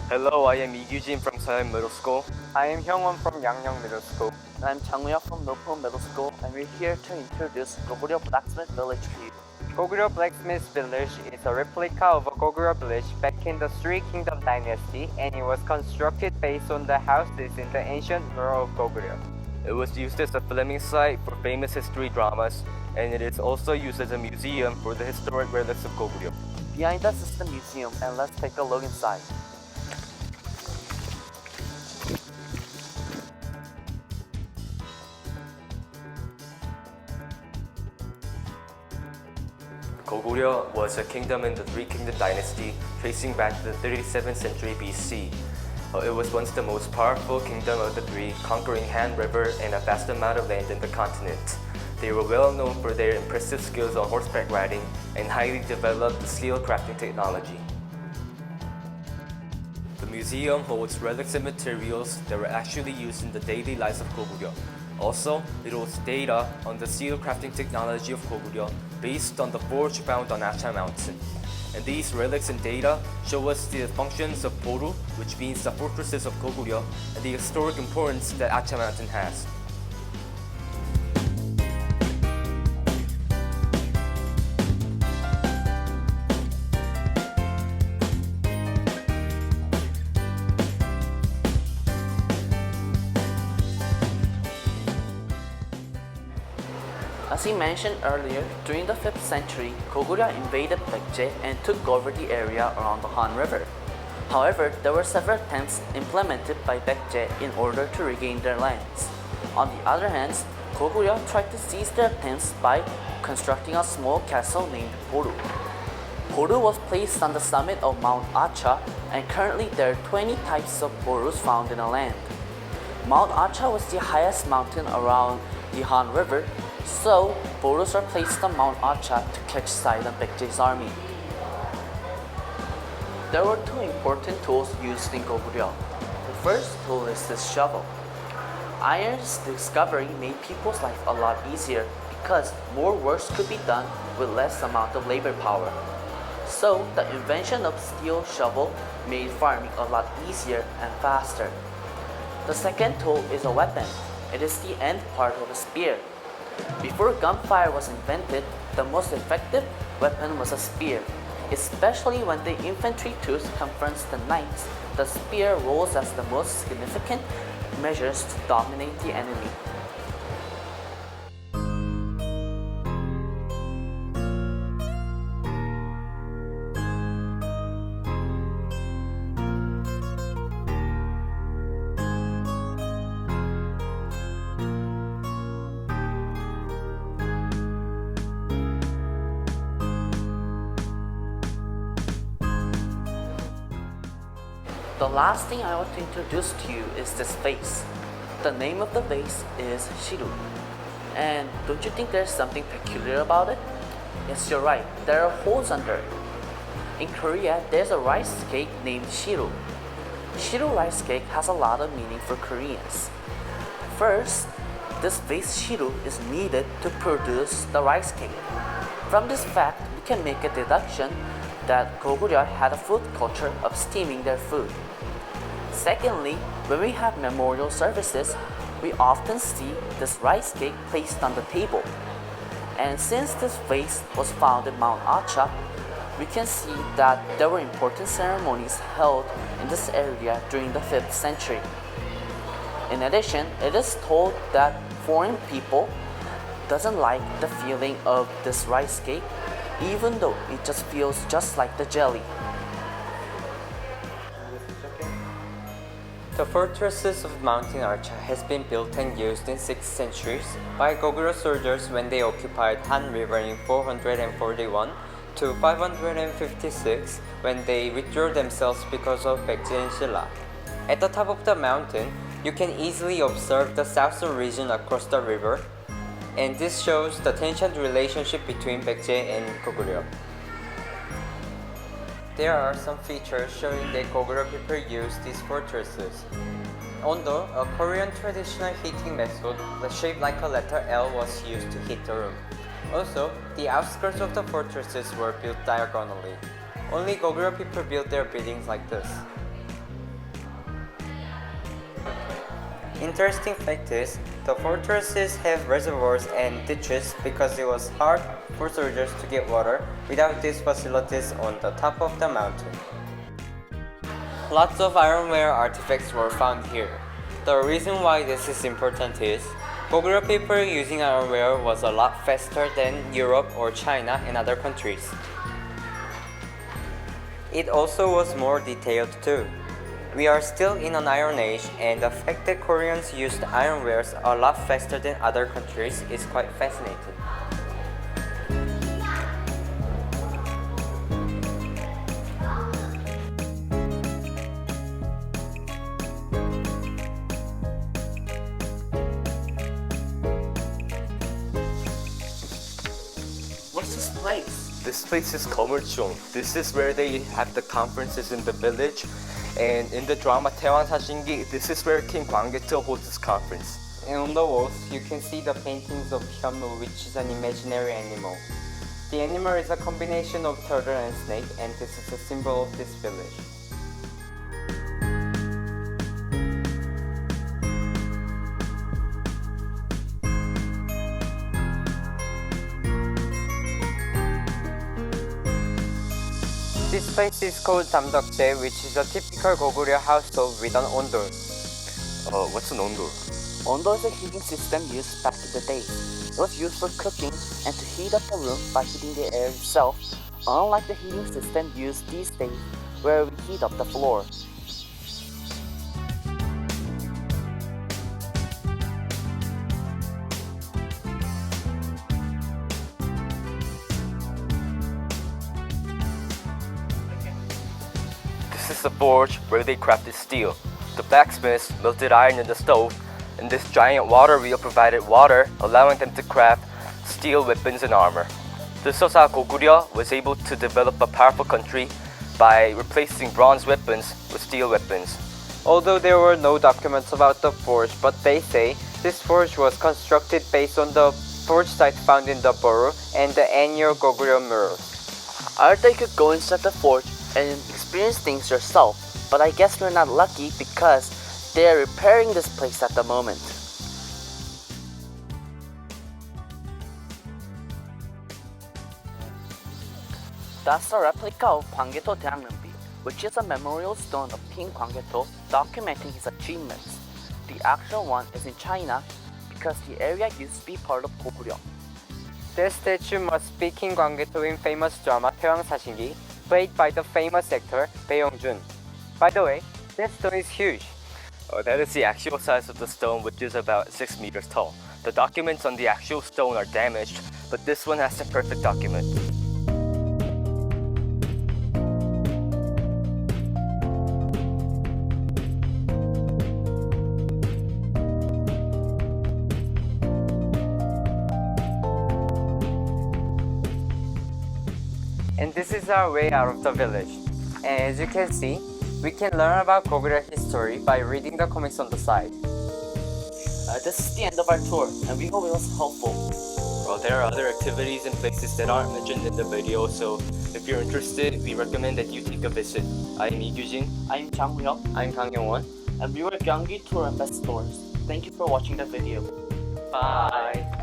Hello, I am Eugene from Sehun Middle School. I am Hyungwon from Yangnyeong Middle School. I'm Changwoo from 늘푸른 Middle School, and we're here to introduce Goguryeo Blacksmith Village to you. Goguryeo Blacksmith Village is a replica of a Goguryeo village back in the Three Kingdom dynasty, and it was constructed based on the houses in the ancient rural of Goguryeo. It was used as a filming site for famous history dramas, and it is also used as a museum for the historic relics of Goguryeo. Behind us is the museum, and let's take a look inside. Goguryeo was a kingdom in the Three Kingdom dynasty, tracing back to the 37th century BC. It was once the most powerful kingdom of the three, conquering Han River and a vast amount of land in the continent. They were well known for their impressive skills on horseback riding and highly developed steel crafting technology. The museum holds relics and materials that were actually used in the daily lives of Goguryeo. Also, it holds data on the steel crafting technology of Goguryeo based on the forge found on Acha Mountain. And these relics and data show us the functions of Boru, which means the fortresses of Goguryeo, and the historic importance that Acha Mountain has. As he mentioned earlier, during the 5th century, Goguryeo invaded Baekje and took over the area around the Han River. However, there were several attempts implemented by Baekje in order to regain their lands. On the other hand, Goguryeo tried to seize their attempts by constructing a small castle named Boru. Boru was placed on the summit of Mount Acha, and currently there are 20 types of Borus found in the land. Mount Acha was the highest mountain around the Han River, so Borus are placed on Mount Acha to catch silent Baekje's army. There were two important tools used in Goguryeo. The first tool is this shovel. Iron's discovery made people's life a lot easier because more work could be done with less amount of labor power. So the invention of steel shovel made farming a lot easier and faster. The second tool is a weapon. It is the end part of a spear. Before gunfire was invented, the most effective weapon was a spear. Especially when the infantry tooth confronts the knights, the spear rolls as the most significant measures to dominate the enemy. The last thing I want to introduce to you is this vase. The name of the vase is Shiru. And don't you think there's something peculiar about it? Yes, you're right. There are holes under it. In Korea, there's a rice cake named Shiru. Shiru rice cake has a lot of meaning for Koreans. First, this vase Shiru is needed to produce the rice cake. From this fact, we can make a deduction that Goguryeo had a food culture of steaming their food. Secondly, when we have memorial services, we often see this rice cake placed on the table. And since this vase was found in Mount Acha, we can see that there were important ceremonies held in this area during the 5th century. In addition, it is told that foreign people doesn't like the feeling of this rice cake, even though it just feels just like the jelly. The fortresses of Mountain Archa has been built and used in 6th centuries by Goguryeo soldiers when they occupied Han River in 441 to 556 when they withdrew themselves because of Baekje and Silla. At the top of the mountain, you can easily observe the southern region across the river, and this shows the tensioned relationship between Baekje and Goguryeo. There are some features showing that Goguryeo people use these fortresses. Although a Korean traditional heating method, the shape like a letter L was used to heat the room. Also, the outskirts of the fortresses were built diagonally. Only Goguryeo people built their buildings like this. Interesting fact is, the fortresses have reservoirs and ditches because it was hard for soldiers to get water without these facilities on the top of the mountain. Lots of ironware artifacts were found here. The reason why this is important is, Goguryeo people using ironware was a lot faster than Europe or China and other countries. It also was more detailed too. We are still in an Iron Age, and the fact that Koreans used ironwares a lot faster than other countries is quite fascinating. What's this place? This place is Gomulchung. This is where they have the conferences in the village. And in the drama Taewon Sashingi, this is where King Gwanggaeto holds his conference. And on the walls, you can see the paintings of Hyunmu, which is an imaginary animal. The animal is a combination of turtle and snake, and this is a symbol of this village. This place is called Damdeokdae, which is a typical Goguryeo household with an ondol. What's an ondol? Ondol is a heating system used back in the day. It was used for cooking and to heat up the room by heating the air itself, unlike the heating system used these days where we heat up the floor. This is the forge where they crafted steel. The blacksmiths melted iron in the stove, and this giant water wheel provided water, allowing them to craft steel weapons and armor. This was how Goguryeo was able to develop a powerful country by replacing bronze weapons with steel weapons. Although there were no documents about the forge, but they say this forge was constructed based on the forge site found in the borough and the annual Goguryeo murals. I thought you could go inside the forge and experience things yourself, but I guess we're not lucky because they are repairing this place at the moment. That's a replica of Gwanggaeto Daeangreunbi, which is a memorial stone of King Gwanggaeto documenting his achievements. The actual one is in China because the area used to be part of Goguryeo. This statue must be King Gwanggaeto in famous drama Taewon Sashingi, played by the famous actor Bae Young-jun. By the way, this stone is huge. That is the actual size of the stone, which is about 6 meters tall. The documents on the actual stone are damaged, but this one has the perfect document. And this is our way out of the village. And as you can see, we can learn about Goguryeo history by reading the comics on the side. This is the end of our tour, and we hope it was helpful. Well, there are other activities and places that aren't mentioned in the video, so if you're interested, we recommend that you take a visit. I'm Lee Gyujin. I'm Chang Hyuk, I'm Kang Yong-won. and we were Gyeonggi Tour Ambassadors. Thank you for watching the video. Bye!